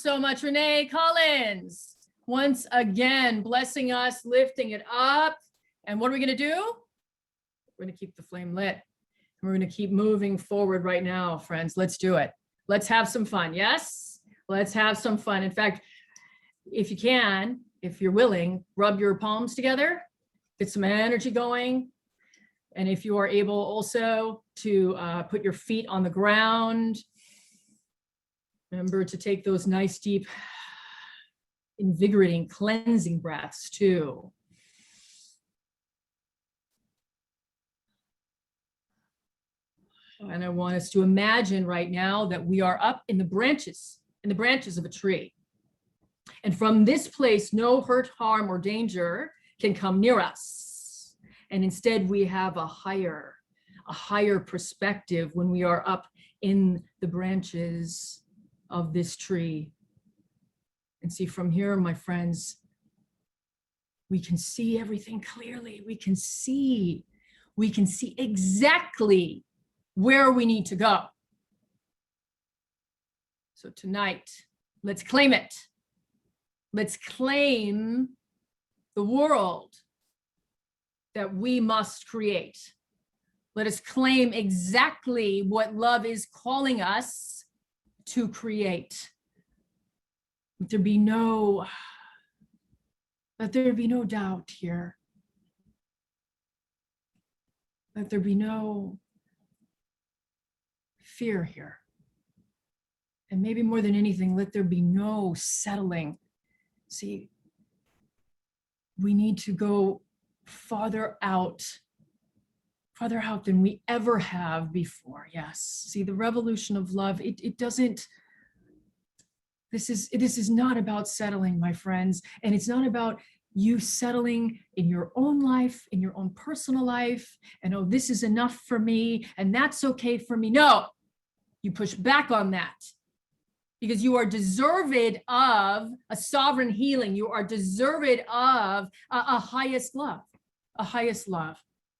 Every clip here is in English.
so much, Renee Collins. Once again, blessing us, lifting it up. And what are we going to do? We're going to keep the flame lit. We're going to keep moving forward right now, friends. Let's do it. Let's have some fun. Yes, let's have some fun. In fact, if you can, if you're willing, rub your palms together, get some energy going. And if you are able also to put your feet on the ground, remember to take those nice, deep, invigorating, cleansing breaths too. And I want us to imagine right now that we are up in the branches of a tree. And from this place, no hurt, harm, or danger can come near us. And instead, we have a higher perspective when we are up in the branches of this tree. And see, from here, my friends, we can see everything clearly. We can see exactly where we need to go. So tonight, let's claim it. Let's claim the world that we must create. Let us claim exactly what love is calling us to create. Let there be no doubt here. Let there be no fear here. And maybe more than anything, let there be no settling. See, we need to go farther out than we ever have before. Yes. See, the revolution of love, this is not about settling, my friends. And it's not about you settling in your own life, in your own personal life. And, oh, this is enough for me and that's okay for me. No, you push back on that. Because you are deserved of a sovereign healing. You are deserved of a highest love,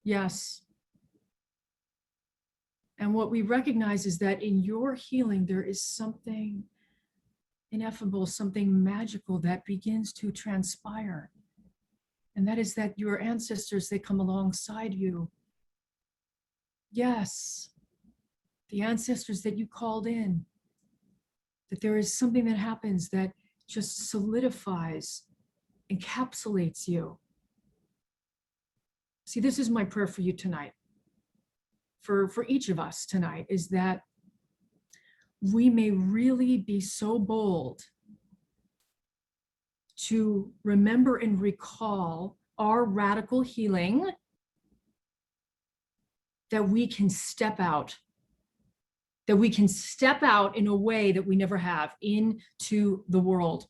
Yes. And what we recognize is that in your healing, there is something ineffable, something magical that begins to transpire. And that is that your ancestors, they come alongside you. Yes, the ancestors that you called in. That there is something that happens that just solidifies, encapsulates you. See, this is my prayer for you tonight, for each of us tonight, is that we may really be so bold to remember and recall our radical healing that we can step out. That we can step out in a way that we never have into the world.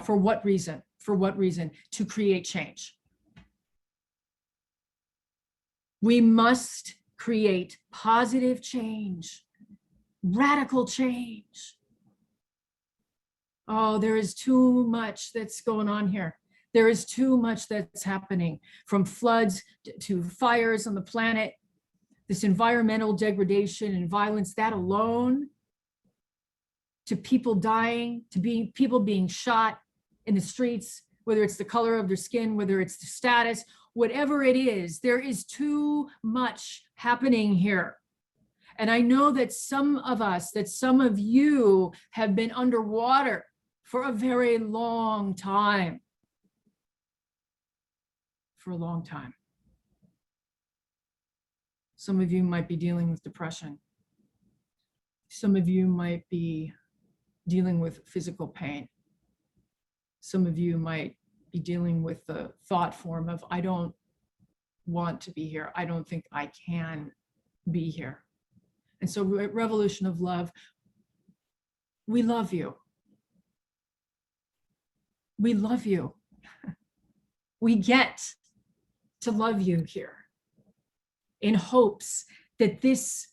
For what reason? For what reason? To create change. We must create positive change, radical change. Oh, there is too much that's going on here. There is too much that's happening, from floods to fires on the planet. This environmental degradation and violence, that alone, to people dying, to people being shot in the streets, whether it's the color of their skin, whether it's the status, whatever it is, there is too much happening here. And I know that some of you have been underwater for a very long time. For a long time. Some of you might be dealing with depression. Some of you might be dealing with physical pain. Some of you might be dealing with the thought form of, I don't want to be here. I don't think I can be here. And so, revolution of love, we love you. We love you. We get to love you here, in hopes that this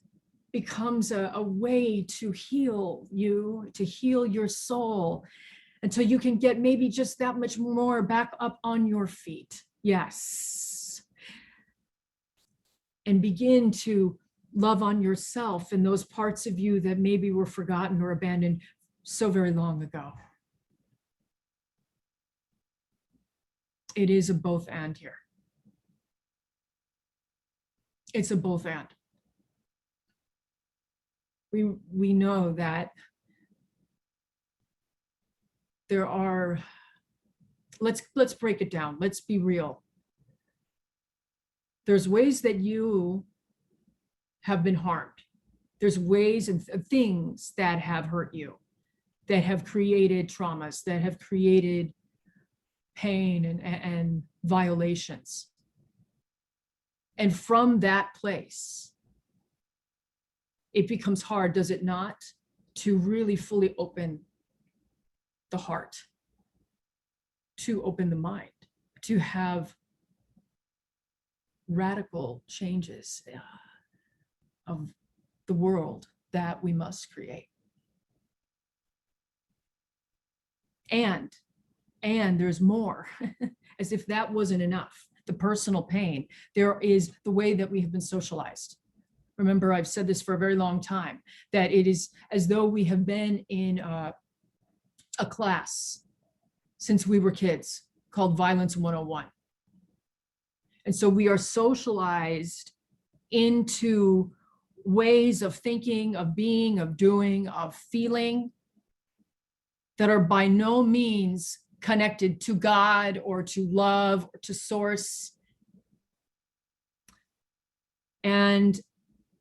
becomes a way to heal you, to heal your soul, until you can get maybe just that much more back up on your feet. Yes. And begin to love on yourself and those parts of you that maybe were forgotten or abandoned. so very long ago. It is a both and here. It's a both and. We know that there are, let's break it down. Let's be real. There's ways that you have been harmed. There's ways and things that have hurt you, that have created traumas, that have created pain and violations. And from that place, it becomes hard, does it not, to really fully open the heart, to open the mind, to have radical changes of the world that we must create. And there's more, as if that wasn't enough. The personal pain, there is the way that we have been socialized. Remember, I've said this for a very long time, that it is as though we have been in a class since we were kids called Violence 101. And so we are socialized into ways of thinking, of being, of doing, of feeling that are by no means connected to God or to love or to source. And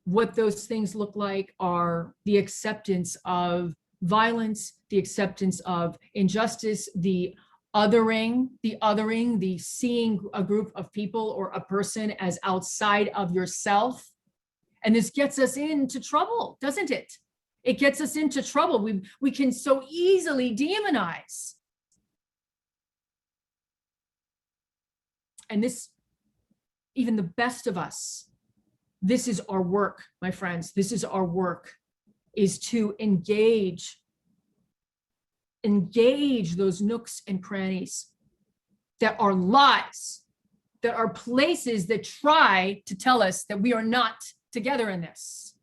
what those things look like are the acceptance of violence, the acceptance of injustice, the othering, the seeing a group of people or a person as outside of yourself. And this gets us into trouble, doesn't it? It gets us into trouble. We can so easily demonize. And this, even the best of us, this is our work, my friends. This is our work, is to engage those nooks and crannies that are lies, that are places that try to tell us that we are not together in this,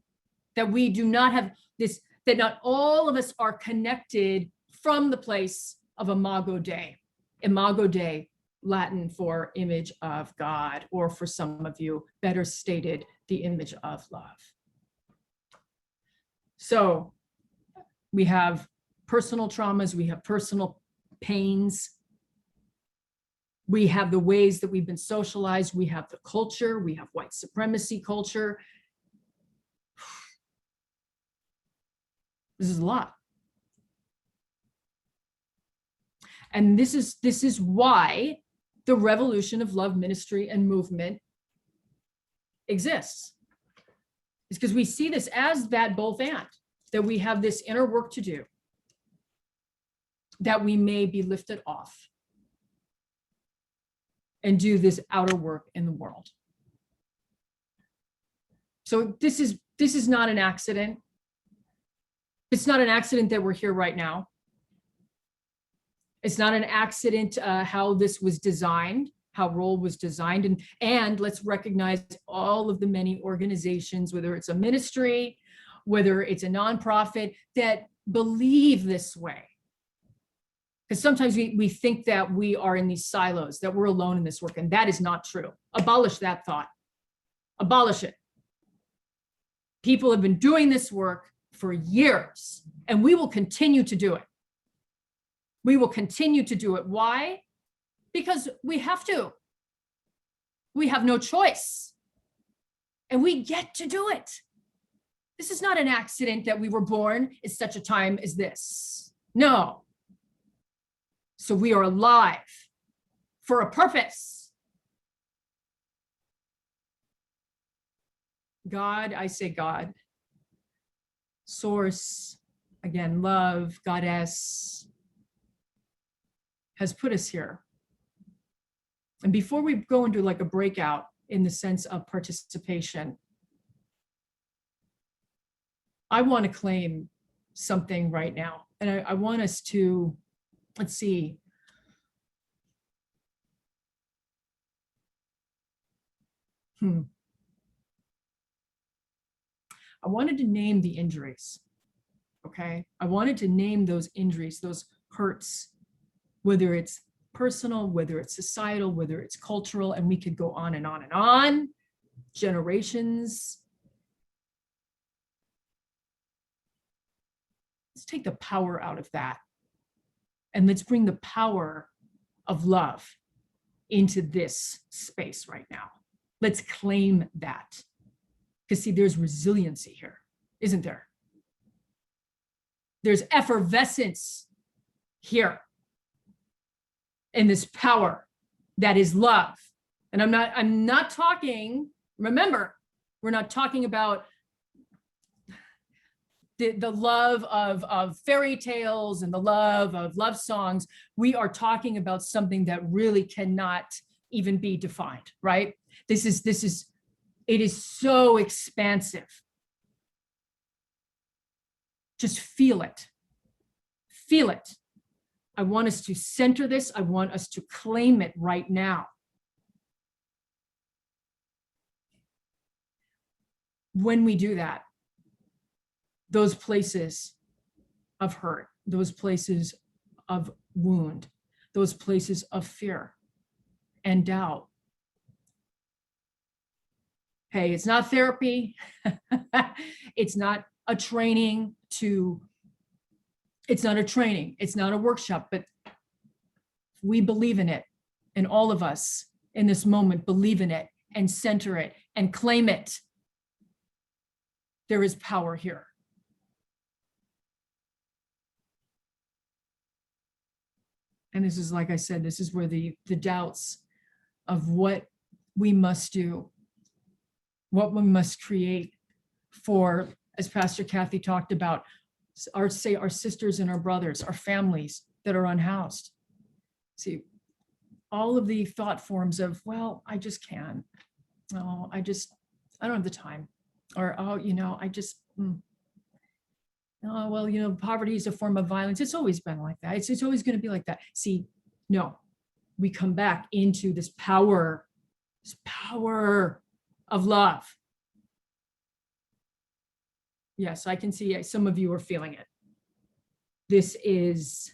that we do not have this, that not all of us are connected from the place of Imago Dei. Imago Dei, Latin for image of God, or for some of you, better stated, the image of love. So we have personal traumas, we have personal pains, we have the ways that we've been socialized, we have the culture, we have white supremacy culture. This is a lot. And this is why the revolution of love ministry and movement exists. It's because we see this as that both and, that we have this inner work to do, that we may be lifted off and do this outer work in the world. So this is not an accident. It's not an accident that we're here right now. It's not an accident how this was designed, how Roll was designed. And let's recognize all of the many organizations, whether it's a ministry, whether it's a nonprofit, that believe this way. Because sometimes we think that we are in these silos, that we're alone in this work, and that is not true. Abolish that thought. Abolish it. People have been doing this work for years, and we will continue to do it. We will continue to do it. Why? Because we have to. We have no choice. And we get to do it. This is not an accident that we were born at such a time as this. No. So we are alive for a purpose. God, I say God. Source, again, love, goddess, has put us here. And before we go into like a breakout in the sense of participation, I want to claim something right now. And I want us to, let's see. I wanted to name the injuries, okay? I wanted to name those injuries, those hurts, whether it's personal, whether it's societal, whether it's cultural, and we could go on and on and on, generations. Let's take the power out of that. And let's bring the power of love into this space right now. Let's claim that. Because see, there's resiliency here, isn't there? There's effervescence here in this power that is love. And I'm not talking, remember, we're not talking about the love of fairy tales and the love of love songs. We are talking about something that really cannot even be defined, right? It is so expansive. Just feel it. Feel it. I want us to center this. I want us to claim it right now. When we do that, those places of hurt, those places of wound, those places of fear and doubt. Hey, it's not therapy. It's not a training it's not a training. It's not a workshop, but we believe in it. And all of us in this moment believe in it and center it and claim it. There is power here. And this is, like I said, this is where the doubts of what we must do, what we must create for, as Pastor Kathy talked about, our sisters and our brothers, our families that are unhoused. See, all of the thought forms of, well, I just can't. Oh, I don't have the time. Or, oh, oh, well, poverty is a form of violence. It's always been like that. It's always going to be like that. See, no, we come back into this power of love. Yes, I can see some of you are feeling it. This is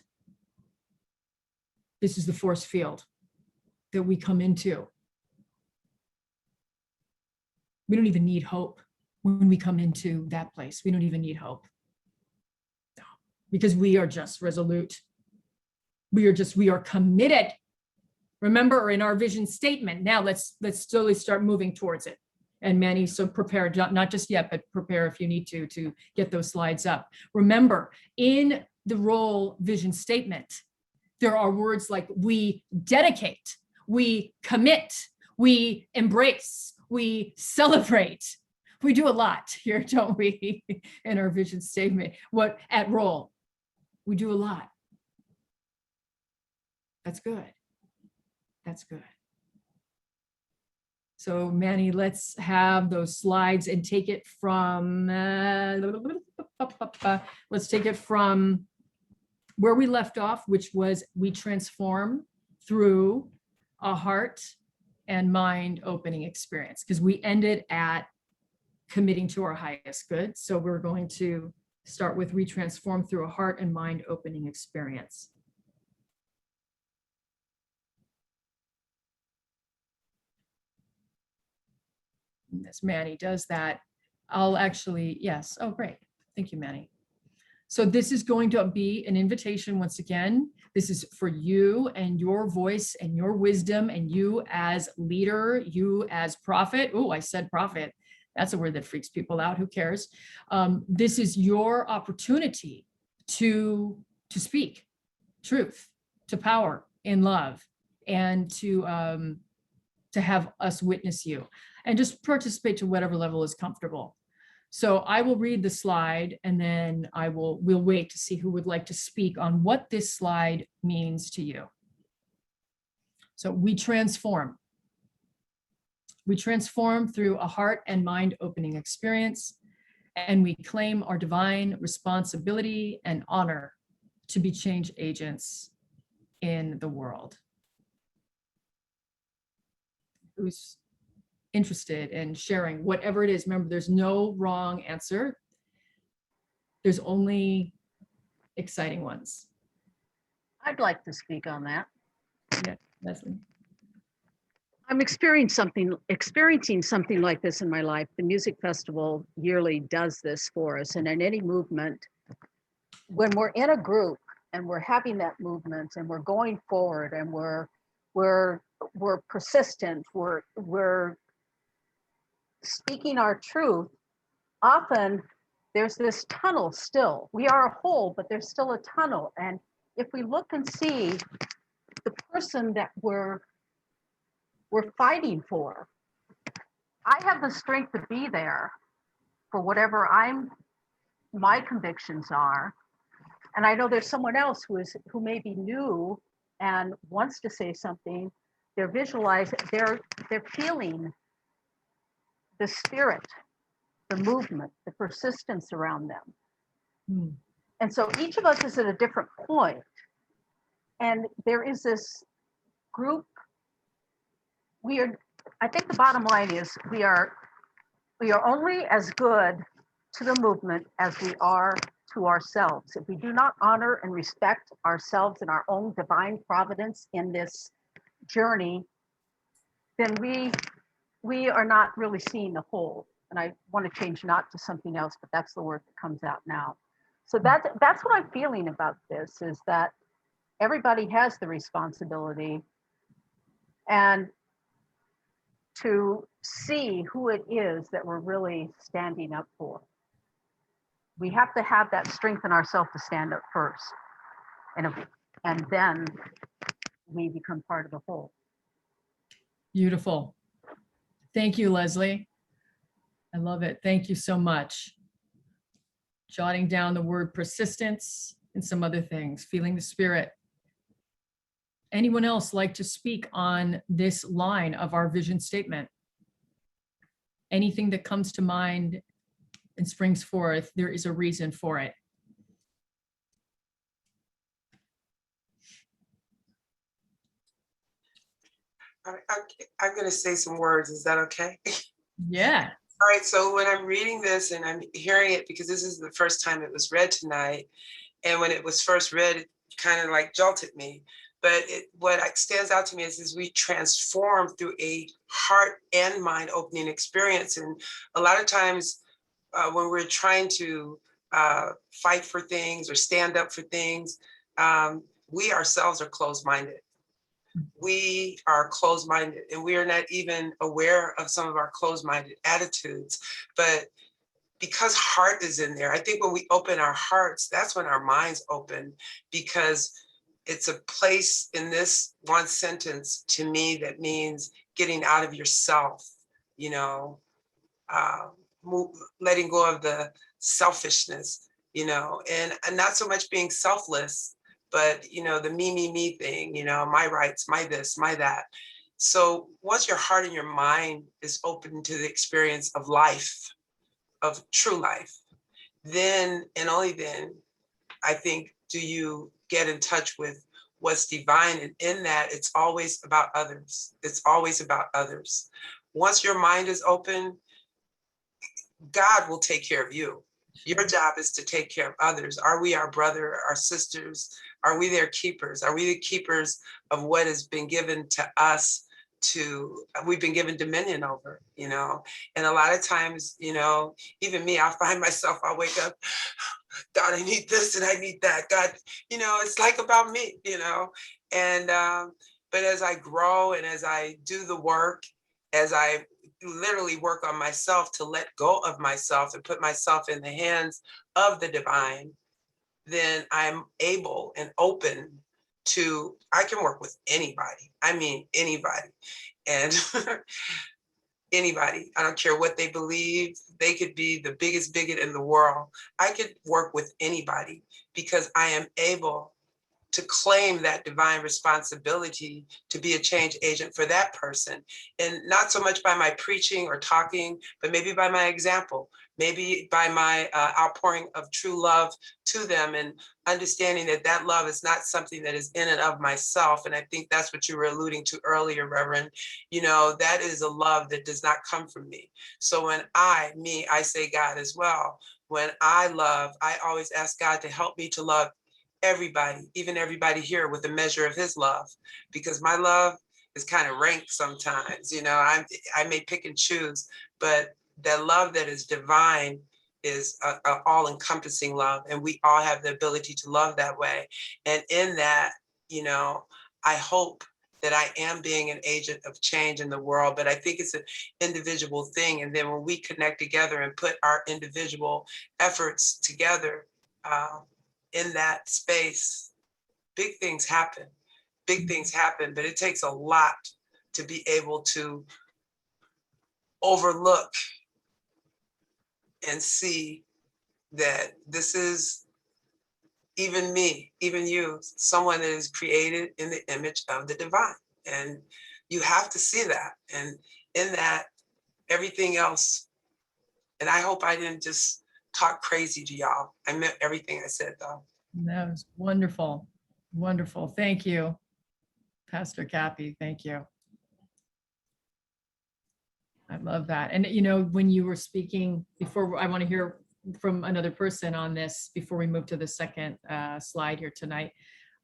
the force field that we come into. We don't even need hope when we come into that place. We don't even need hope. No, because we are just resolute. We are committed. Remember, in our vision statement, now let's slowly start moving towards it. And Manny, so prepare, not just yet, but prepare if you need to get those slides up. Remember, in the role vision statement, there are words like we dedicate, we commit, we embrace, we celebrate. We do a lot here, don't we, in our vision statement? What at role? We do a lot. That's good. That's good. So Manny, let's have those slides and take it from, let's take it from where we left off, which was we transform through a heart and mind opening experience, because we ended at committing to our highest good. So we're going to start with we transform through a heart and mind opening experience. As Manny does that, I'll actually, yes. Oh, great. Thank you, Manny. So this is going to be an invitation once again. This is for you and your voice and your wisdom and you as leader, you as prophet. Oh, I said prophet. That's a word that freaks people out. Who cares? This is your opportunity to speak truth, to power in love, and to have us witness you. And just participate to whatever level is comfortable. So I will read the slide and then we'll wait to see who would like to speak on what this slide means to you. So we transform. We transform through a heart and mind opening experience, and we claim our divine responsibility and honor to be change agents in the world. Who's interested in sharing whatever it is? Remember, there's no wrong answer. There's only exciting ones. I'd like to speak on that. Yeah, Leslie. I'm experiencing something like this in my life. The music festival yearly does this for us. And in any movement, when we're in a group and we're having that movement and we're going forward and we're persistent, we're speaking our truth, often there's this tunnel still. We are a whole, but there's still a tunnel. And if we look and see the person that we're fighting for, I have the strength to be there for whatever my convictions are. And I know there's someone else who may be new and wants to say something. They're feeling the spirit, the movement, the persistence around them. Hmm. And so each of us is at a different point. And there is this group. I think the bottom line is we are only as good to the movement as we are to ourselves. If we do not honor and respect ourselves and our own divine providence in this journey, then we are not really seeing the whole. And I want to change not to something else, but that's the word that comes out now. So that's what I'm feeling about this, is that everybody has the responsibility and to see who it is that we're really standing up for. We have to have that strength in ourselves to stand up first. And then we become part of the whole. Beautiful. Thank you, Leslie. I love it. Thank you so much. Jotting down the word persistence and some other things, feeling the spirit. Anyone else like to speak on this line of our vision statement? Anything that comes to mind and springs forth, there is a reason for it. I'm going to say some words. Is that okay? Yeah. All right. So when I'm reading this and I'm hearing it, because this is the first time it was read tonight, and when it was first read, it kind of like jolted me. But what stands out to me is we transform through a heart and mind opening experience. And a lot of times when we're trying to fight for things or stand up for things, we ourselves are closed-minded. We are closed-minded, and we are not even aware of some of our closed-minded attitudes. But because heart is in there, I think when we open our hearts, that's when our minds open, because it's a place in this one sentence to me that means getting out of yourself, letting go of the selfishness, and not so much being selfless, but, the me thing, my rights, my this, my that. So once your heart and your mind is open to the experience of life, of true life, then and only then, I think, do you get in touch with what's divine. And in that, it's always about others. It's always about others. Once your mind is open, God will take care of you. Your job is to take care of others. Are we our brother, our sisters? Are we their keepers? Are we the keepers of what has been given to us we've been given dominion over, And a lot of times, even me, I'll find myself, I'll wake up, God, I need this and I need that. God, it's like about me, And, but as I grow and as I do the work, as I literally work on myself to let go of myself and put myself in the hands of the divine, then I'm able and open to, I can work with anybody. I mean, anybody. And anybody, I don't care what they believe. They could be the biggest bigot in the world. I could work with anybody because I am able to claim that divine responsibility to be a change agent for that person. And not so much by my preaching or talking, but maybe by my example, maybe by my outpouring of true love to them, and understanding that that love is not something that is in and of myself. And I think that's what you were alluding to earlier, Reverend. That is a love that does not come from me. So when I say God as well, when I love, I always ask God to help me to love everybody, even everybody here, with a measure of his love, because my love is kind of rank sometimes. I may pick and choose, but the love that is divine is a all-encompassing love, and we all have the ability to love that way. And in that, I hope that I am being an agent of change in the world, but I think it's an individual thing. And then when we connect together and put our individual efforts together in that space, big things happen. Big things happen, but it takes a lot to be able to overlook and see that this is even me, even you, someone that is created in the image of the divine. And you have to see that. And in that, everything else, and I hope I didn't just talk crazy to y'all. I meant everything I said, though. That was wonderful. Wonderful. Thank you, Pastor Kathy. Thank you. I love that. And when you were speaking before, I want to hear from another person on this before we move to the second slide here tonight.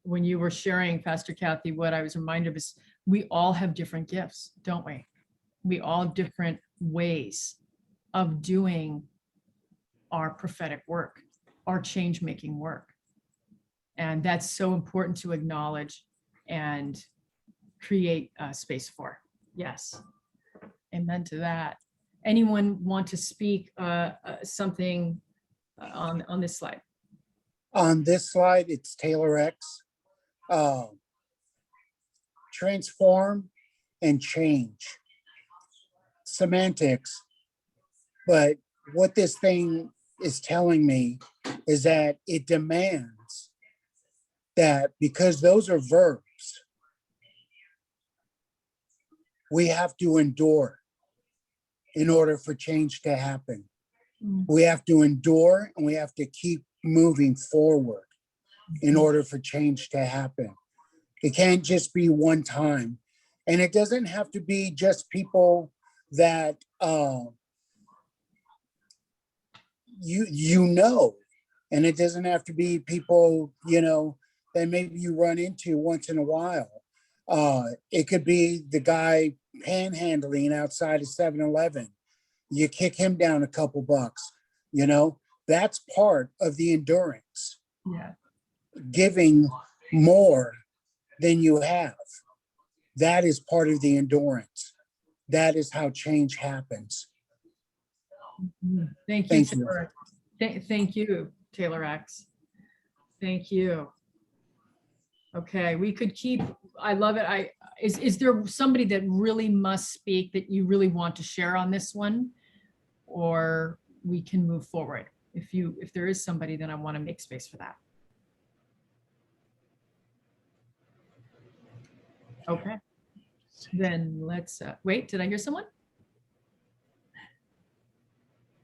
When you were sharing, Pastor Kathy, what I was reminded of is we all have different gifts, don't we? We all have different ways of doing our prophetic work, our change-making work. And that's so important to acknowledge and create space for. Yes. Amen to that. Anyone want to speak something on this slide? On this slide, it's Taylor X. Transform and change. Semantics. But what this thing is telling me is that it demands that, because those are verbs, we have to endure in order for change to happen. We have to endure and we have to keep moving forward in order for change to happen. It can't just be one time. And it doesn't have to be just people that you know, and it doesn't have to be people, that maybe you run into once in a while. It could be the guy panhandling outside of 7-Eleven. You kick him down a couple bucks, that's part of the endurance. Yeah. Giving more than you have. That is part of the endurance. That is how change happens. Thank you. Thank you. Thank you, Taylor X. Thank you. Okay, we could keep, I love it. Is there somebody that really must speak that you really want to share on this one? Or we can move forward. If there is somebody, then I want to make space for that. Okay, then let's wait. Did I hear someone?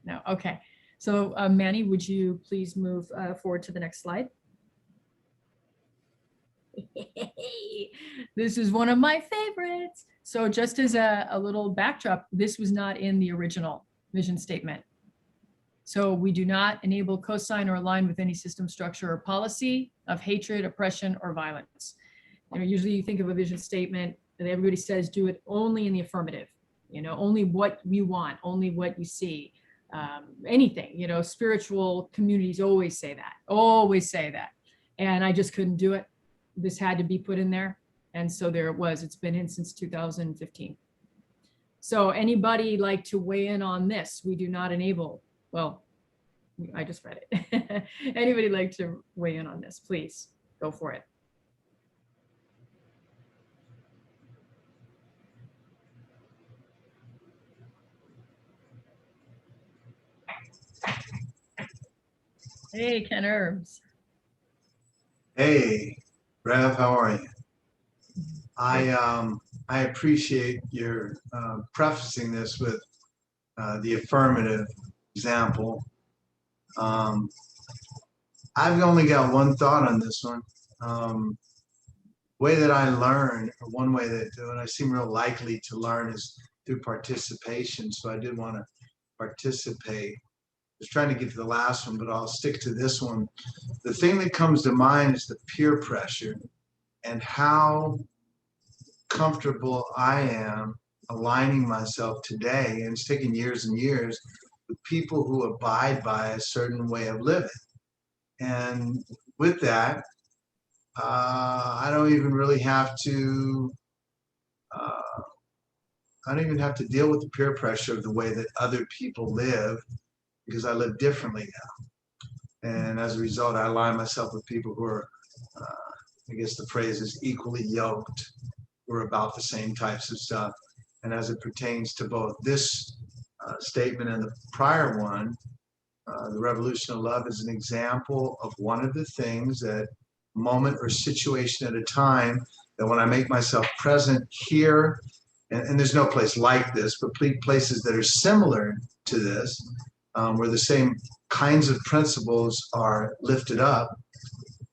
No. Okay. So Manny, would you please move forward to the next slide? This is one of my favorites. So just as a little backdrop, this was not in the original vision statement. So we do not enable, cosign, or align with any system, structure, or policy of hatred, oppression, or violence. Usually you think of a vision statement and everybody says do it only in the affirmative, only what we want, only what you see, anything, spiritual communities always say that. And I just couldn't do it. This had to be put in there. And so there it was. It's been in since 2015. So anybody like to weigh in on this? We do not enable, well, I just read it. Anybody like to weigh in on this? Please go for it. Hey, Ken Herbs. Hey, Rev, how are you? I appreciate your prefacing this with the affirmative example. I've only got one thought on this one. Way that I learn, or one way that I seem real likely to learn is through participation. So I did want to participate. was trying to get to the last one, but I'll stick to this one. The thing that comes to mind is the peer pressure and how comfortable I am aligning myself today, and it's taken years and years, with people who abide by a certain way of living. And with that, I don't even really have to, I don't even have to deal with the peer pressure of the way that other people live, because I live differently now. And as a result, I align myself with people who are, I guess the phrase is equally yoked. We're about the same types of stuff. And as it pertains to both this statement and the prior one, the revolution of love is an example of one of the things that moment or situation at a time, that when I make myself present here, and there's no place like this, but places that are similar to this, where the same kinds of principles are lifted up,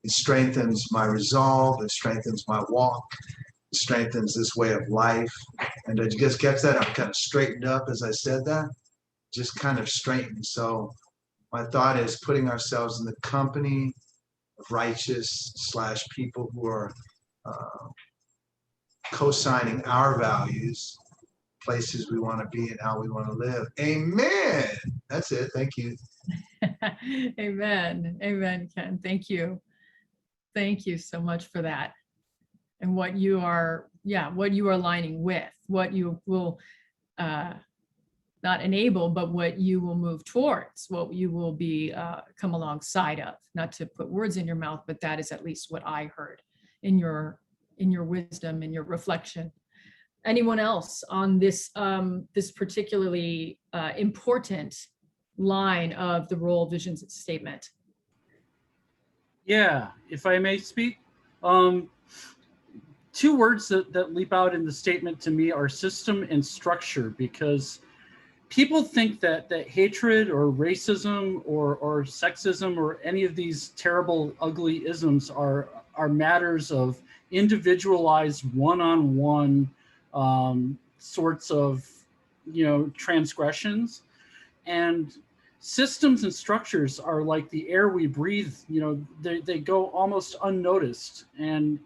it strengthens my resolve, it strengthens my walk, it strengthens this way of life. And I just get that, I'm kind of straightened up as I said that, just kind of straightened. So my thought is putting ourselves in the company of righteous / people who are co-signing our values, places we want to be and how we want to live. Amen. That's it. Thank you. Amen. Amen, Ken. Thank you. Thank you so much for that. And what you are, what you are aligning with, what you will not enable, but what you will move towards, what you will be come alongside of. Not to put words in your mouth, but that is at least what I heard in your wisdom and your reflection. Anyone else on this this particularly important line of the role vision statement? Yeah, if I may speak. Two words that leap out in the statement to me are system and structure, because people think that hatred or racism or sexism or any of these terrible, ugly isms are matters of individualized one-on-one sorts of, transgressions. And systems and structures are like the air we breathe. They go almost unnoticed, and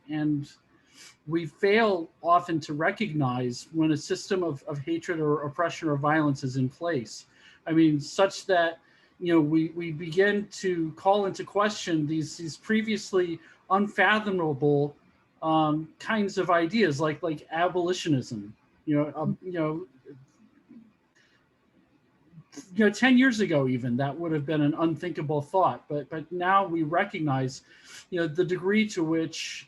we fail often to recognize when a system of hatred or oppression or violence is in place. I mean, such that, we begin to call into question these previously unfathomable kinds of ideas, like abolitionism. 10 years ago, even, that would have been an unthinkable thought. But now we recognize, the degree to which,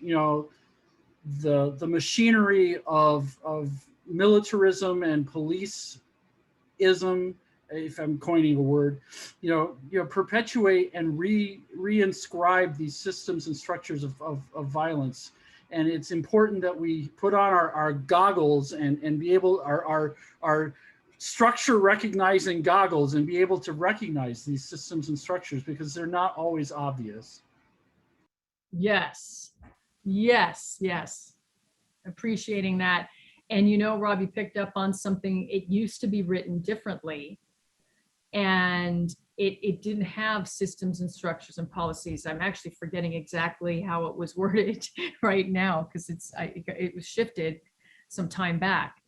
the machinery of militarism and policeism, if I'm coining a word, perpetuate and reinscribe these systems and structures of violence. And it's important that we put on our goggles and be able, our structure recognizing goggles, and be able to recognize these systems and structures, because they're not always obvious. Yes. Appreciating that. And Robbie picked up on something. It used to be written differently, and it didn't have systems and structures and policies. I'm actually forgetting exactly how it was worded right now, because it was shifted some time back.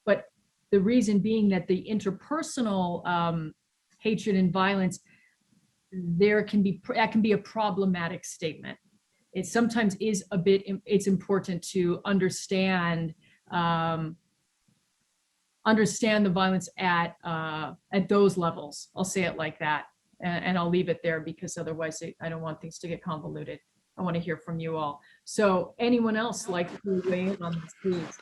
But the reason being that the interpersonal hatred and violence, that can be a problematic statement. It sometimes is it's important to understand the violence at those levels. I'll say it like that, and I'll leave it there, because otherwise I don't want things to get convoluted. I want to hear from you all. So anyone else like to weigh in on this, please?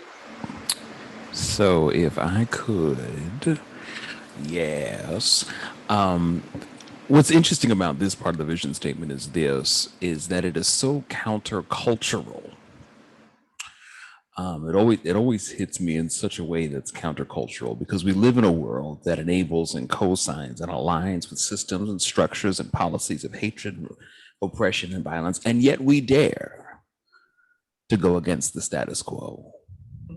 So if I could, yes. What's interesting about this part of the vision statement is that it is so countercultural. It always hits me in such a way that's countercultural, because we live in a world that enables and co-signs and aligns with systems and structures and policies of hatred, oppression, and violence, and yet we dare to go against the status quo.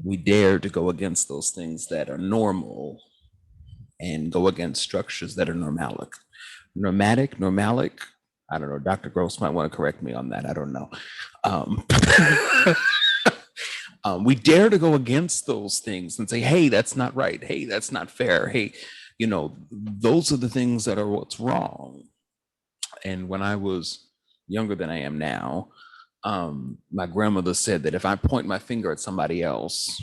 We dare to go against those things that are normal and go against structures that are normalic. I don't know. Dr. Gross might want to correct me on that. I don't know. Um, we dare to go against those things and say, hey, that's not right. Hey, that's not fair. Hey, those are the things that are what's wrong. And when I was younger than I am now, my grandmother said that if I point my finger at somebody else,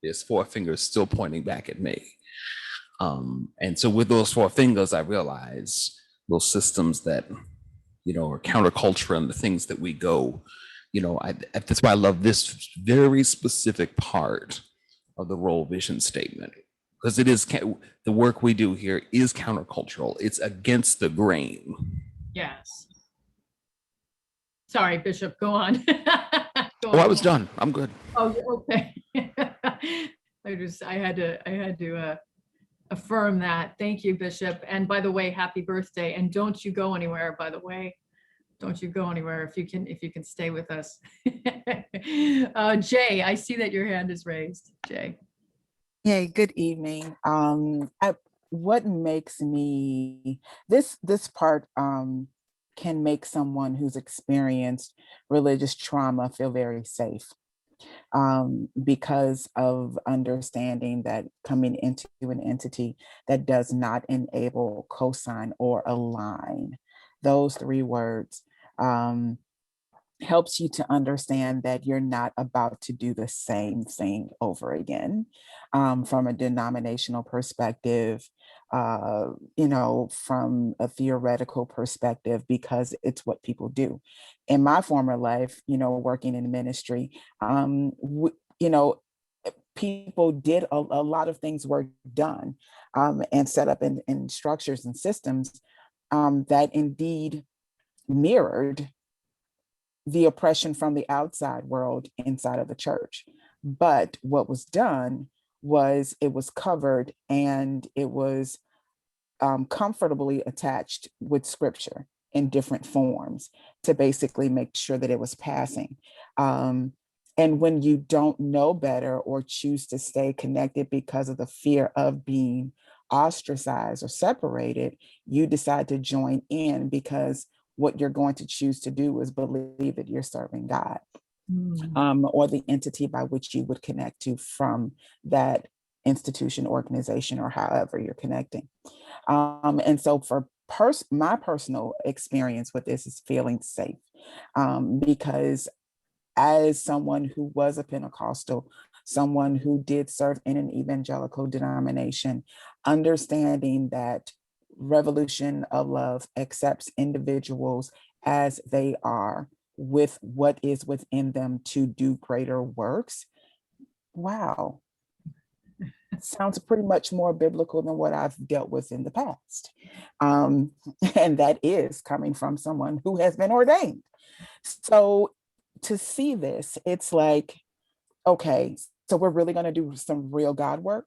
there's four fingers still pointing back at me. And so with those four fingers, I realized those systems that, are counterculture and the things that we go, that's why I love this very specific part of the role vision statement, because it is the work we do here is countercultural. It's against the grain. Yes. Sorry, Bishop, go on. I was done. I'm good. Oh, okay. I had to affirm that. Thank you, Bishop. And by the way, happy birthday. And don't you go anywhere, by the way. Don't you go anywhere if you can stay with us. Jay, I see that your hand is raised. Jay. Hey, good evening. What makes me this part can make someone who's experienced religious trauma feel very safe, because of understanding that coming into an entity that does not enable, cosign, or align, those three words, helps you to understand that you're not about to do the same thing over again, from a denominational perspective, from a theoretical perspective, because it's what people do. In my former life, working in ministry, people did a lot of things were done, and set up in structures and systems that indeed mirrored the oppression from the outside world inside of the church. But what was done was it was covered, and it was comfortably attached with scripture in different forms to basically make sure that it was passing. And when you don't know better or choose to stay connected because of the fear of being ostracized or separated, you decide to join in because what you're going to choose to do is believe that you're serving God, or the entity by which you would connect to from that institution, organization, or however you're connecting. And so for my personal experience with this is feeling safe, because as someone who was a Pentecostal, someone who did serve in an evangelical denomination, understanding that Revolution of Love accepts individuals as they are with what is within them to do greater works. Wow. Sounds pretty much more biblical than what I've dealt with in the past. And that is coming from someone who has been ordained. So to see this, it's like, okay, so we're really going to do some real God work.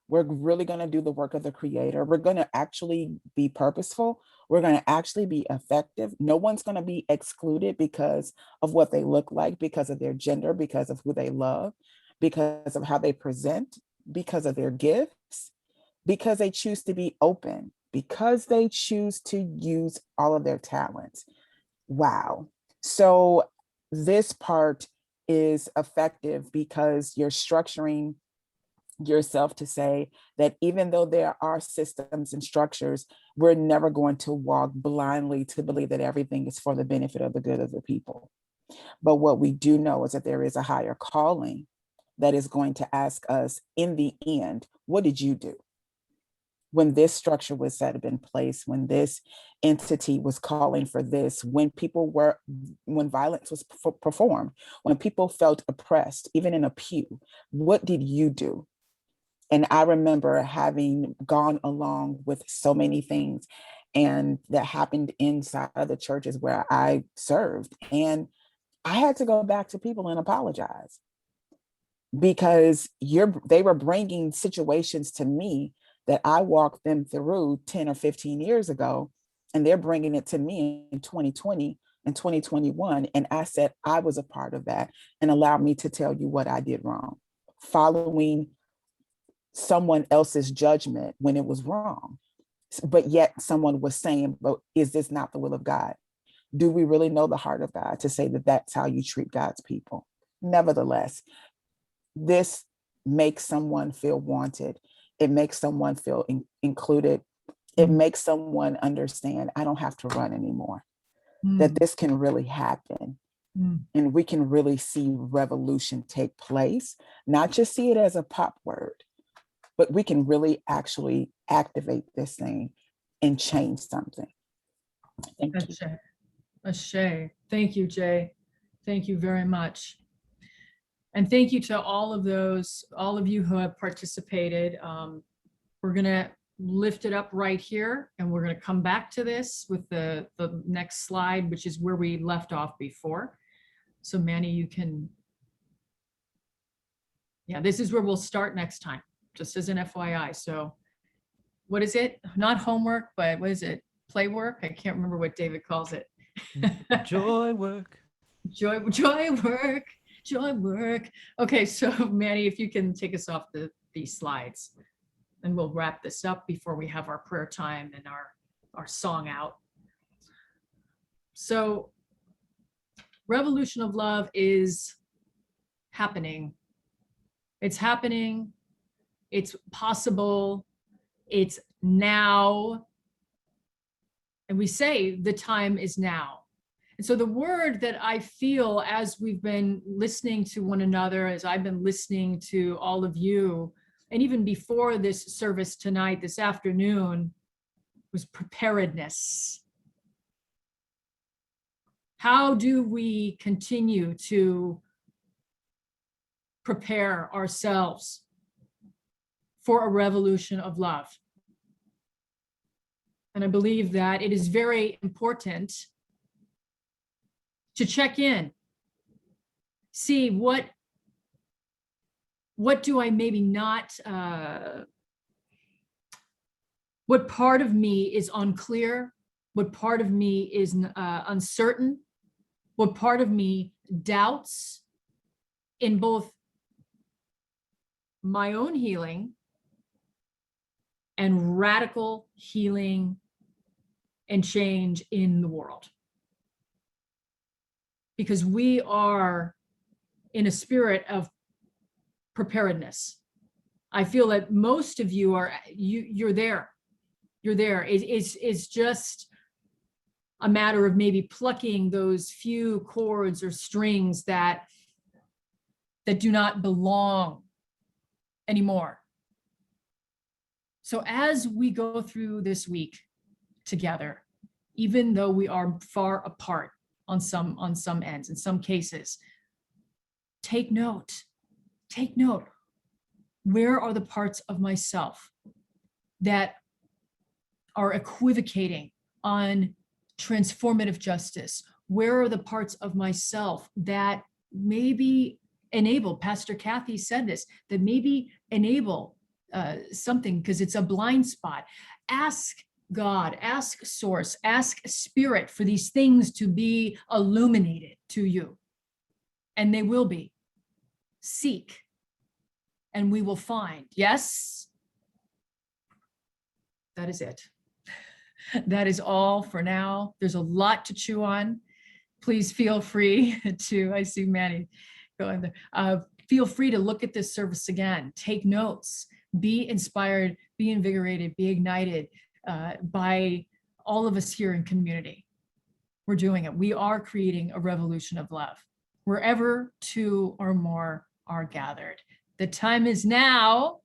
We're really going to do the work of the Creator. We're going to actually be purposeful. We're going to actually be effective. No one's going to be excluded because of what they look like, because of their gender, because of who they love, because of how they present, because of their gifts, because they choose to be open, because they choose to use all of their talents. Wow. So this part is effective because you're structuring yourself to say that even though there are systems and structures, we're never going to walk blindly to believe that everything is for the benefit of the good of the people. But what we do know is that there is a higher calling that is going to ask us in the end, what did you do? When this structure was set up in place, when this entity was calling for this, when violence was performed, when people felt oppressed, even in a pew, what did you do? And I remember having gone along with so many things and that happened inside of the churches where I served. And I had to go back to people and apologize because they were bringing situations to me that I walked them through 10 or 15 years ago, and they're bringing it to me in 2020 and 2021. And I said, I was a part of that, and allow me to tell you what I did wrong. Following someone else's judgment when it was wrong. But yet someone was saying, but is this not the will of God? Do we really know the heart of God to say that that's how you treat God's people? Nevertheless, this makes someone feel wanted. It makes someone feel included. It makes someone understand, I don't have to run anymore, that this can really happen. And we can really see revolution take place, not just see it as a pop word, but we can really actually activate this thing and change something. Thank you. Ashe. Thank you, Jay. Thank you very much. And thank you to all of you who have participated. We're gonna lift it up right here, and we're gonna come back to this with the next slide, which is where we left off before. So Manny, you can, yeah, this is where we'll start next time, just as an FYI. So what is it? Not homework, but what is it? Play work? I can't remember what David calls it. Joy work. Joy work, joy work. Okay, so Manny, if you can take us off these slides, and we'll wrap this up before we have our prayer time and our song out. So Revolution of Love is happening. It's happening. It's possible. It's now. And we say the time is now. And so the word that I feel as we've been listening to one another, as I've been listening to all of you, and even before this service tonight, this afternoon, was preparedness. How do we continue to prepare ourselves for a revolution of love? And I believe that it is very important to check in, see what do I maybe not, what part of me is unclear, what part of me is uncertain, what part of me doubts in both my own healing and radical healing and change in the world. Because we are in a spirit of preparedness. I feel that most of you are, you're there. You're there. It's just a matter of maybe plucking those few chords or strings that do not belong anymore. So as we go through this week together, even though we are far apart on some ends, in some cases, take note. Where are the parts of myself that are equivocating on transformative justice? Where are the parts of myself that maybe enable, Pastor Kathy said this, that maybe enable something because it's a blind spot? Ask God, ask Source, ask Spirit for these things to be illuminated to you. And they will be. Seek, and we will find. Yes? That is it. That is all for now. There's a lot to chew on. Please feel free to, I see Manny going there. Feel free to look at this service again. Take notes. Be inspired, be invigorated, be ignited by all of us here in community. We're doing it. We are creating a revolution of love. Wherever two or more are gathered. The time is now,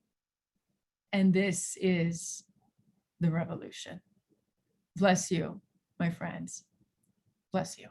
and this is the revolution. Bless you, my friends. Bless you.